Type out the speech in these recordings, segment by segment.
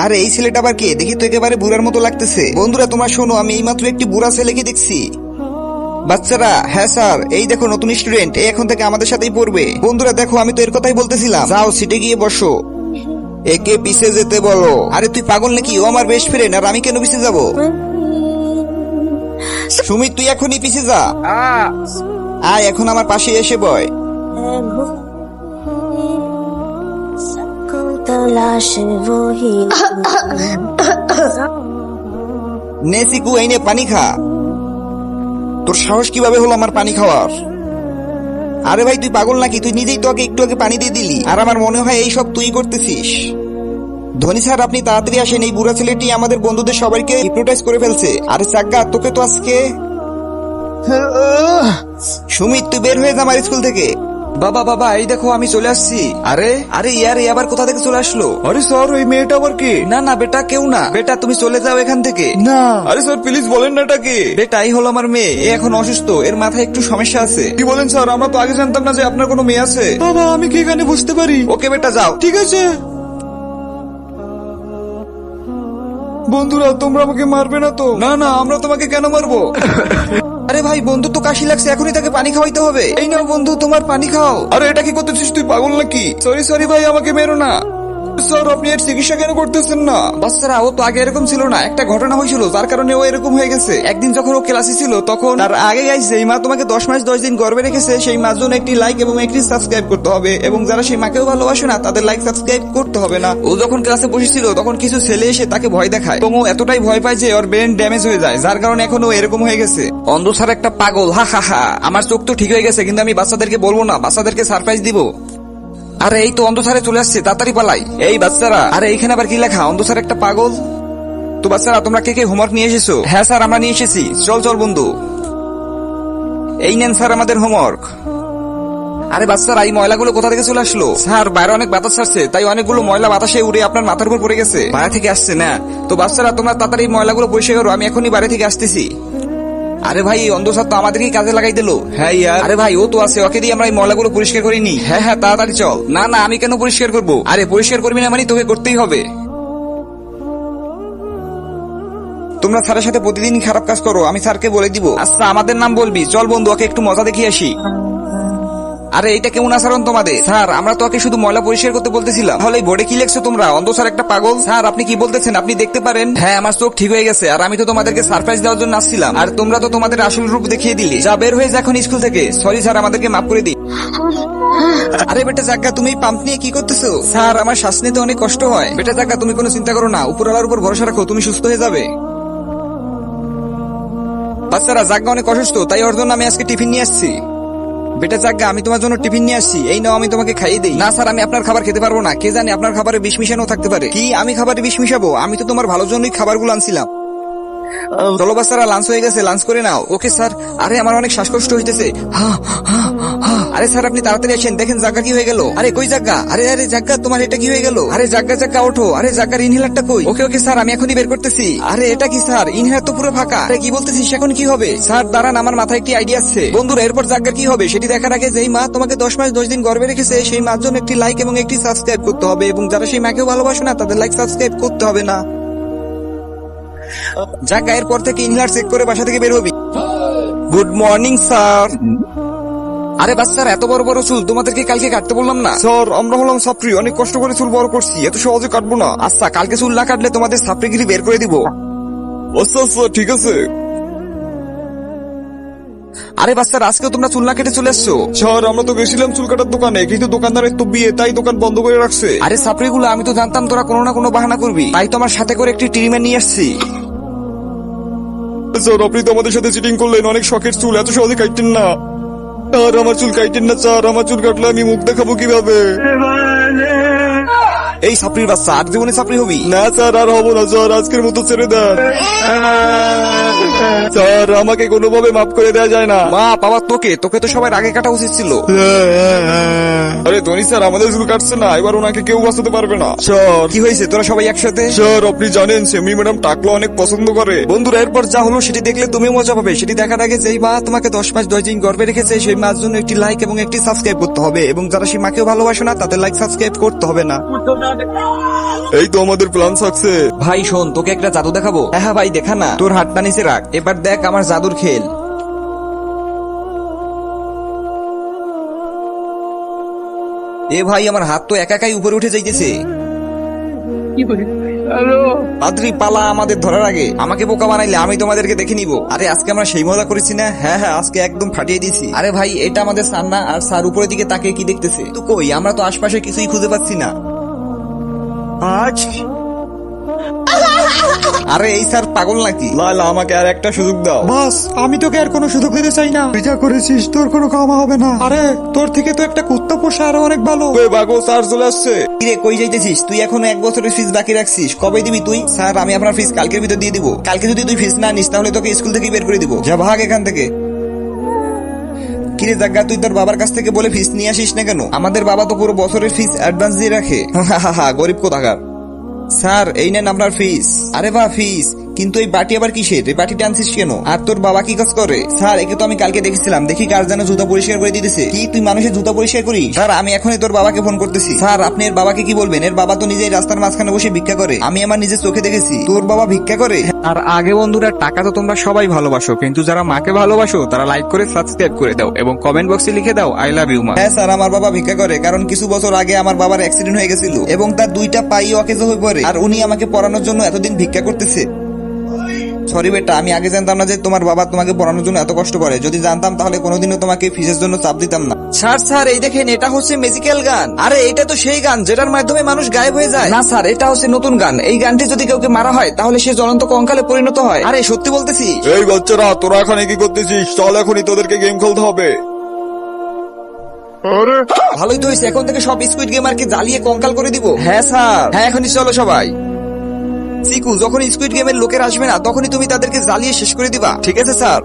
আরে এই ছেলেটা আবার কে? দেখি তো একেবারে বুড়ার মতো লাগতেছে। বন্ধুরা তোমরা শোনো, আমি এইমাত্র একটি বুড়া ছেলেকে দেখছি। বাচ্চারা, হ্যাঁ স্যার, এই দেখো নতুন স্টুডেন্ট, এই এখন থেকে আমাদের সাথেই পড়বে। বন্ধুরা দেখো, আমি তো এর কথাই বলতেছিলাম। যাও সিটে গিয়ে বসো, একে পিছে যেতে বলো। আরে তুই পাগল নাকি? ও আমার বেস্ট ফ্রেন্ড, আর আমি কেন পিছে যাব? সুমিত, তুই এখনই পিছে যা। আয় এখন আমার পাশে এসে বয়। নে সিকু, এই নে পানি খা। তোর সাহস কিভাবে হলো আমার পানি খাওয়ার? আরে ভাই তুই পাগল নাকি? তুই নিজেই তো একটু আগে পানি দিয়ে দিলি, আর আমার মনে হয় এই সব তুই করতেছিস। ধনী স্যার, আপনি তাড়াতাড়ি আসেন, এই বুড়া ছেলেটি আমাদের বন্ধুদের সবাইকে হিপনোটাইজ করে ফেলছে। আরে চাগ্গা, তোকে তো আজকে। সুমিত, তুই বের হয়ে যা আমার স্কুল থেকে। বাবা বাবা, এই দেখো আমি চলে আসছি। আরে আরে ইয়ার, এ আবার কোথা থেকে চলে আসলো? আরে স্যার, ওই মেয়েটা আবার কে? না না বেটা, কেউ না। বেটা তুমি চলে যাও এখান থেকে। না আরে স্যার প্লিজ বলেন না এটা কে। বেটা এই হলো আমার মেয়ে, এ এখন অসুস্থ, এর মাথায় একটু সমস্যা আছে। কি বলেন স্যার? আমরা তো আগে জানতাম না যে আপনার কোনো মেয়ে আছে। বাবা আমি কি এখানে বুঝতে পারি? ওকে বেটা যাও। ঠিক আছে। বন্ধুরা তোমরা আমাকে মারবে না তো? না না, আমরা তোমাকে কেন মারবো? আরে ভাই, বন্ধু তো কাশি লাগছে, এখনই তাকে পানি খাওয়াইতে হবে। এই নাও বন্ধু, তোমার পানি খাও। আরে এটা কি করতেছিস তুই? পাগল নাকি? সরি সরি ভাই, আমাকে মেরো না। স্যার আপনি এর চিকিৎসা কেন করতেছেন না? বাচ্চারা, ও তো আগে এরকম ছিল না, একটা ঘটনা হয়েছিল যার কারণে ও এরকম হয়ে গেছে। একদিন যখন ও ক্লাসে ছিল তখন তার আগে গাইছে, এই মা তোমাকে 10 মাস 10 দিন গর্ভে রেখেছে, সেই মার জন্য একটি লাইক এবং একটি সাবস্ক্রাইব করতে হবে, এবং যারা সেই মাকেও ভালোবাসে না তাদের লাইক সাবস্ক্রাইব করতে হবে না। ও যখন ক্লাসে বসেছিল তখন কিছু ছেলে এসে তাকে ভয় দেখায়, এবং ও এতটাই ভয় পায় যে ওর ব্রেন ড্যামেজ হয়ে যায়, যার কারণে এখন ও এরকম হয়ে গেছে। অন্ধ স্যার একটা পাগল, হা হা হা। আমার চোখ তো ঠিক হয়ে গেছে, কিন্তু আমি বাচ্চাদেরকে বলবো না, বাচ্চাদেরকে সারপ্রাইজ দিব। আরে এই তো অন্ধসারে চলে আসছে, তাড়াতাড়ি পালাই। এই বাচ্চারা, আরে এইখানে আবার কি লেখা? অন্ধসার একটা পাগল। তো বাচ্চারা তোমরা কে কে হোমওয়ার্ক নিয়ে এসেছো? হ্যাঁ স্যার আমরা নিয়ে এসেছি। চল চল বন্ধু, এই নেন স্যার আমাদের হোমওয়ার্ক। আরে বাচ্চারা, এই ময়লাগুলো কোথা থেকে চলে আসলো? স্যার বাইরে অনেক বাতাস ছাড়ছে, তাই অনেকগুলো ময়লা বাতাসে উড়ে আপনার মাথার উপর পড়ে গেছে। বাইরে থেকে আসছে না? তো বাচ্চারা তোমরা তাড়াতাড়ি এই ময়লাগুলো পরিষ্কার করো, আমি এখনই বাইরে থেকে আসতেছি। আরে ভাই, এই অন্ধ স্যার তো আমাদেরকেই কাজে লাগাই দিল। হ্যাঁ ইয়ার, আরে ভাই ও তো আছে, ওকে দিয়ে আমরা এই ময়লাগুলো পরিষ্কার করিনি। হ্যাঁ হ্যাঁ তাড়াতাড়ি চল। না না, আমি কেন পরিষ্কার করবো? আরে পরিষ্কার করবি না মানে তোকে করতেই হবে। তোমরা স্যারের সাথে প্রতিদিন খারাপ কাজ করো, আমি স্যারকে বলে দিব। আচ্ছা আমাদের নাম বলবি। চল বন্ধু, ওকে একটু মজা দেখিয়ে আসি। আরে এটা কেমন আচরণ তোমাদের? স্যার আমরা তো ওকে শুধু ময়লা পরিষ্কার করতে বলতেছিলাম। তাহলে এই বোর্ডে কি লিখছো তোমরা? অন্ধ স্যার একটা পাগল। স্যার আপনি কি বলতেছেন? আপনি দেখতে পারেন। হ্যাঁ আমার চোখ ঠিক হয়ে গেছে, আর আমি তো তোমাদেরকে সারপ্রাইজ দেওয়ার জন্য আসছিলাম, আর তোমরা তো তোমাদের আসল রূপ দেখিয়ে দিলে। যা বের হয়ে যা এখন স্কুল থেকে। সরি স্যার, আমাদেরকে মাফ করে দিই। আরে বেটা জাগ্গা, তুমি পাম্প নিয়ে কি করতেছো? স্যার আমার শ্বাস নিতে অনেক কষ্ট হয়। বেটা জাগ্গা, তুমি কোনো চিন্তা করো না, উপরওয়ালার উপর ভরসা রাখো, তুমি সুস্থ হয়ে যাবে। বাচ্চারা, জাগ্গা অনেক অসুস্থ, তাই ওর জন্য আমি আজকে টিফিন নিয়ে আসছি। বেটা জাগ্গা, আমি তোমার জন্য টিফিন নিয়ে আসছি, এই নাও আমি তোমাকে খাইয়ে দিই। না স্যার, আমি আপনার খাবার খেতে পারবো না, কে জানে আপনার খাবারে বিষ মিশানো থাকতে পারে। কি আমি খাবারে বিষ মিশাবো? আমি তো তোমার ভালোর জন্যই খাবারগুলো আনছিলাম। চলো বাচ্চারা, লাঞ্চ হয়ে গেছে, লাঞ্চ করে নাও। Okay sir. আরে আমার অনেক শ্বাসকষ্ট হইতেছে। আরে স্যার আপনি তাড়াতাড়ি আসেন, দেখেন জাগ্গা কি হয়ে গেল। আরে কই জাগ্গা? আরে আরে জাগ্গা, তোমার এটা কি হয়ে গেল? আরে জাগ্গা জাগ্গা ওঠো। আরে জাগ্গার ইনহেলারটা কই? ওকে ওকে স্যার, আমি এখনই বের করতেছি। আরে এটা কি স্যার? ইনহেলার তো পুরো ফাঁকা। আরে কি বলতেছিস? এখন কি হবে? স্যার দাঁড়ান, আমার মাথায় একটি আইডিয়া আছে। বন্ধুরা, এরপর জাগ্গার কি হবে সেটি দেখার আগে, যেই মা তোমাকে 10 মাস 10 দিন গর্ভে রেখেছে সেই মার জন্য একটি লাইক এবং একটি সাবস্ক্রাইব করতে হবে, এবং যারা সেই মাকেও ভালোবাসে না তাদের লাইক সাবস্ক্রাইব করতে হবে না। জাগ্গা এরপর থেকে ইনহেলার চেক করে বাসা থেকে বের হবি। Good morning sir. আরে বাচ্চারা, এত বড় বড় চুল তোমাদেরকে কালকে কাটতে বললাম না? স্যার আমরা হলাম ছাত্রী, অনেক কষ্ট করে চুল বড় করছি, এত সহজে কাটবো না। আচ্ছা কালকে চুল না কাটলে তোমাদের ছাত্রীগিরি বের করে দিব। আচ্ছা আচ্ছা ঠিক আছে। আরে বাচ্চারা, আজকেও তোমরা চুল না কেটে চলে আসছো? স্যার আমরা তো গেছিলাম চুল কাটার দোকানে, কিন্তু দোকানদারের তো বিয়ে, তাই দোকান বন্ধ করে রাখছে। আরে ছাত্রীগুলো, আমি তো জানতাম তোরা কোনো না কোনো বাহানা করবি, তাই তোমার সাথে করে একটি ট্রিটমেন্ট নিয়ে আসছি। স্যার আপনি তো আমাদের সাথে চিটিং করলেন, অনেক শখের চুল, এত সহজে কাটতেন না। আর আমার চুল কাটেন না স্যার, আমার চুল কাটলে আমি মুখ দেখাবো কিভাবে? এই সাপড়ির বাচ্চা, আর জীবনে সাপড়ি হবি না? স্যার আর হবো না স্যার, আজকের মতো ছেড়ে দেন স্যার, আমাকে কোনোভাবে মাফ করে দেওয়া যায় না? মা বাবা, তোকে তোকে তো সবার আগে কাটা উচিত ছিল। আরে ধনী স্যার, আমাদের চুল কাটছে না, এবার ওনাকে কেউ বাঁচাতে পারবে না। স্যার কি হয়েছে, তোরা সবাই একসাথে? স্যার আপনি জানেন সেমি ম্যাডাম টাকলো অনেক পছন্দ করে। বন্ধুরা, এরপর যা হলো সেটি দেখলে তুমি মজা পাবে। সেটি দেখার আগে, যেই মা তোমাকে 10 মাস 10 দিন গর্ভে রেখেছে সেই মার জন্য একটি লাইক এবং একটি সাবস্ক্রাইব করতে হবে, এবং যারা সেই মাকেও ভালোবাসে না তাদের লাইক সাবস্ক্রাইব করতে হবে না। এই তো আমাদের প্ল্যান সাকসেস। ভাই শোন, তোকে একটা জাদু দেখাবো। হ্যাঁ ভাই, দেখা না, তোর হাতটা নিচে রাখ, এবার দেখ আমার জাদুর খেল। এ ভাই, আমার হাত তো একাই উপরে উঠে যাইতেছে। পাদ্রি পালা, আমাদের ধরার আগে আমাকে বোকা বানাইলে আমি তোমাদেরকে দেখে নিব। আরে আজকে আমরা সেই মজা করেছি না? হ্যাঁ হ্যাঁ, আজকে একদম ফাটিয়ে দিয়েছি। আরে ভাই, এটা আমাদের স্যার না? আর স্যার উপরের দিকে তাকে কি দেখতেছে? তো কই, আমরা তো আশপাশে কিছুই খুঁজে পাচ্ছি না। আরে এই স্যার পাগল নাকি? লালা, আমাকে আর একটা সুযোগ দাও। বাস, আমি তোকে আর কোনো সুযোগ দিতে চাই না। তুই যা করেছিস তোর কোনো ক্ষমা হবে না। আরে তোর থেকে তো একটা কুত্তা পোষা আরো অনেক ভালো। ওই বাগো, স্যার চলে আসছে। কিরে, কই যাইতেছিস তুই? এখনো 1 বছরের ফিস বাকি রাখছিস, কবে দিবি তুই? স্যার, আমি আপনার ফিস কালকের ভিতর দিয়ে দিব। কালকে যদি তুই ফিস না নিস তাহলে তোকে স্কুল থেকে বের করে দিব। যা ভাগ এখান থেকে। কিরে জাগা, তুই তোর বাবার কাছ থেকে বলে ফিস নিয়ে আসিস না কেন? আমাদের বাবা তো পুরো বছরের ফিস অ্যাডভান্স দিয়ে রাখে। গরিব কোথাকার। স্যার, এই নেন আপনার ফিস। আরে বাহ, ফিস? কিন্তু এই বাটি আবার কিসের? এই বাটি টানছিস কেন? আর তোর বাবা কি কাজ করে? স্যার, একে তো আমি কালকে দেখেছিলাম, দেখি কার যেন জুতা পরিষ্কার করে দিতেছে। কি তুই মানুষের জুতা পরিষ্কার করিস? স্যার, আমি এখনই তোর বাবাকে ফোন করতেছি। স্যার, আপনি এর বাবাকে কি বলবেন? এর বাবা তো নিজেই রাস্তার মাঝখানে বসে ভিক্ষা করে, আমি আমার নিজের চোখে দেখেছি। তোর বাবা ভিক্ষা করে? আর আগে বন্ধুরা, টাকা তো তোমরা সবাই ভালোবাসো, কিন্তু যারা মাকে ভালোবাসো তারা লাইক করে সাবস্ক্রাইব করে দাও এবং কমেন্ট বক্সে লিখে দাও আই লাভ ইউ মা। হ্যাঁ স্যার, আমার বাবা ভিক্ষা করে, কারণ কিছু বছর আগে আমার বাবার অ্যাক্সিডেন্ট হয়ে গেছিল এবং তার 2টা পাই অকেজ হয়ে পড়ে, আর উনি আমাকে পড়ানোর জন্য এতদিন ভিক্ষা করতেছে। সরি বেটা, আমি আগে জানতাম না যে তোমার বাবা তোমাকে পড়ানোর জন্য এত কষ্ট করে। যদি জানতাম তাহলে কোনোদিনও তোমাকে ফিসের জন্য চাপ দিতাম না। স্যার স্যার, এই দেখেন, এটা হচ্ছে ম্যাজিক্যাল গান। আরে এটা তো সেই গান যেটার মাধ্যমে মানুষ গায়েব হয়ে যায়। না স্যার, এটা হচ্ছে নতুন গান। এই গানটি যদি কাউকে মারা হয় তাহলে সে জ্বলন্ত কঙ্কালে পরিণত হয়। আরে সত্যি বলতেছি। এই বাচ্চারা, তোরা এখানে কি করতেছিস? চল, এখনই তোদেরকে গেম খেলতে হবে। ভালোই তো হয়েছে, এখন থেকে সব স্কুইড গেমারকে জ্বালিয়ে কঙ্কাল করে দিব। হ্যাঁ স্যার, হ্যাঁ এখনই চলো সবাই। চিকু, যখন স্কুইড গেমের লোকের আসবে না তখনই তুমি তাদেরকে জ্বালিয়ে শেষ করে দিবা। ঠিক আছে স্যার?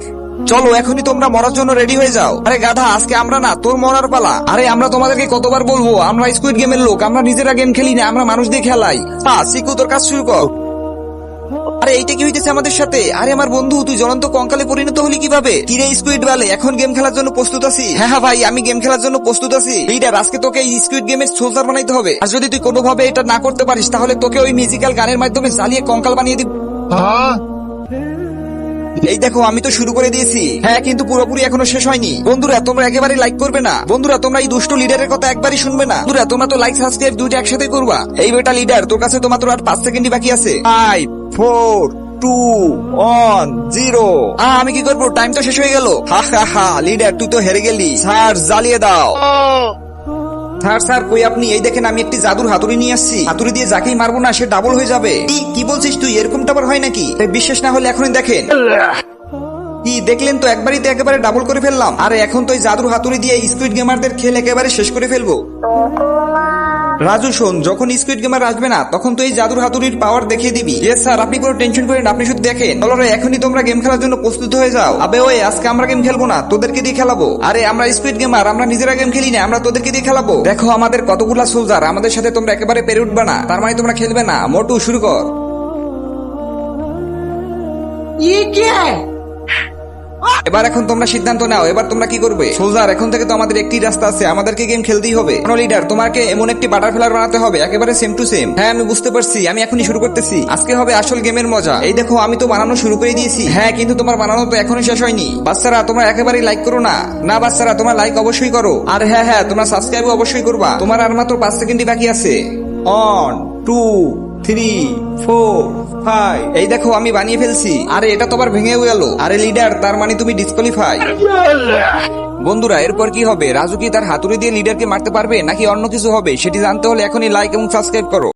চলো, এখনই তোমরা মরার জন্য রেডি হয়ে যাও। আরে গাধা, আজকে আমরা না, তোর মরার পালা। আরে আমরা তোমাদেরকে কতবার বলবো, আমরা স্কুইড গেমের লোক, আমরা নিজেরা গেম খেলি না, আমরা মানুষ দিয়ে খেলাই। চিকু, তোর কাজ শুরু কর। আরে এইটা কি হইতেছে আমাদের সাথে? আরে আমার বন্ধু, তুই জ্বলন্ত কঙ্কালে পরিণত হলি কিভাবে? কিরে স্কুইড বালে, এখন গেম খেলার জন্য প্রস্তুত আছি? হ্যাঁ হ্যাঁ ভাই, আমি গেম খেলার জন্য প্রস্তুত আছি। লিডার, আজকে তোকে এই স্কুইড গেমের সোলজার বানাইতে হবে। আর যদি তুই কোনোভাবে এটা না করতে পারিস তাহলে তোকে ওই মিউজিক্যাল গানের মাধ্যমে জ্বালিয়ে কঙ্কাল বানিয়ে দিব। এই দেখো, আমি তো শুরু করে দিয়েছি। হ্যাঁ, কিন্তু পুরোপুরি এখনো শেষ হয়নি। বন্ধুরা, তোমরা একেবারে লাইক করবে না। বন্ধুরা, তোমরা এই দুষ্ট লিডারের কথা একবারই শুনবে না। বন্ধুরা, তোমরা তো লাইক সাবস্ক্রাইব দুইটা একসাথে করবা। এই বেটা লিডার, তোর কাছে তো মাত্র আর 5 সেকেন্ডই বাকি আছে। 5 4 2 1 0। আমি কি করবো? টাইম তো শেষ হয়ে গেল। হা হা হা, লিডার তুই তো হেরে গেলি। স্যার, জ্বালিয়ে দাও। স্যার স্যার, কই আপনি? এই দেখেন, আমি একটি জাদুর হাতুড়ি নিয়ে আসছি। হাতুড়ি দিয়ে যাকেই মারবো না সে ডাবল হয়ে যাবে। কি বলছিস তুই? এরকমটা আবার হয় নাকি? বিশ্বাস না হলে এখনই দেখেন। কি দেখলেন তো, একবারই তো একেবারে ডাবল করে ফেললাম। আরে এখন তো এই জাদুর হাতুড়ি দিয়ে স্কুইড গেমারদের খেল একেবারে শেষ করে ফেলবো। রাজু শোন, যখন স্কুইড গেমার আসবে না তখন তো এই জাদুর হাতুড়ির পাওয়ার দেখিয়ে দিবি। ইয়েস স্যার, আপনি কোনো টেনশন করেন, আপনি শুধু দেখেন। চলো রে, এখনই তোমরা গেম খেলার জন্য প্রস্তুত হয়ে যাও। আবে ওই, আজকে আমরা গেম খেলবো না, তোদেরকে দিয়ে খেলাবো। আরে আমরা স্কুইড গেমার, আমরা নিজেরা গেম খেলি না, আমরা তোদেরকে দিয়ে খেলাবো। দেখো আমাদের কতগুলা সোলজার, আমাদের সাথে তোমরা একেবারে পেরে উঠবে না। তার মানে তোমরা খেলবে না। মোটু, শুরু কর। এবার এখন তোমরা সিদ্ধান্ত নাও, এবার তোমরা কি করবে? সোলজার, এখন থেকে তো আমাদের একটি রাস্তা আছে, আমাদেরকে গেম খেলতেই হবে। লিডার, তোমাকে এমন একটি বাটারফ্লাই বানাতে হবে একেবারে সেম টু সেম। হ্যাঁ আমি বুঝতে পারছি, আমি এখনই শুরু করতেছি। আজকে হবে আসল গেমের মজা। এই দেখো, আমি তো বানানো শুরু করে দিয়েছি। হ্যাঁ, কিন্তু তোমার বানানো তো এখনো শেষ হয়নি। বাচ্চারা, তোমরা একেবারেই লাইক করো না। না বাচ্চারা, তোমরা লাইক অবশ্যই করো। আর হ্যাঁ হ্যাঁ, তোমরা সাবস্ক্রাইব অবশ্যই করবা। তোমার আর মাত্র 5 সেকেন্ডই বাকি আছে। 1 2 3 4 5। এই দেখো, আমি বানিয়ে ফেলছি। আরে এটা তো আবার ভেঙেও গেল। আরে লিডার, তার মানে তুমি ডিসকোয়ালিফাই। বন্ধুরা, এরপর কি হবে? রাজু কি তার হাতুড়ি দিয়ে লিডারকে মারতে পারবে নাকি অন্য কিছু হবে? সেটি জানতে হলে এখনই লাইক এবং সাবস্ক্রাইব করো।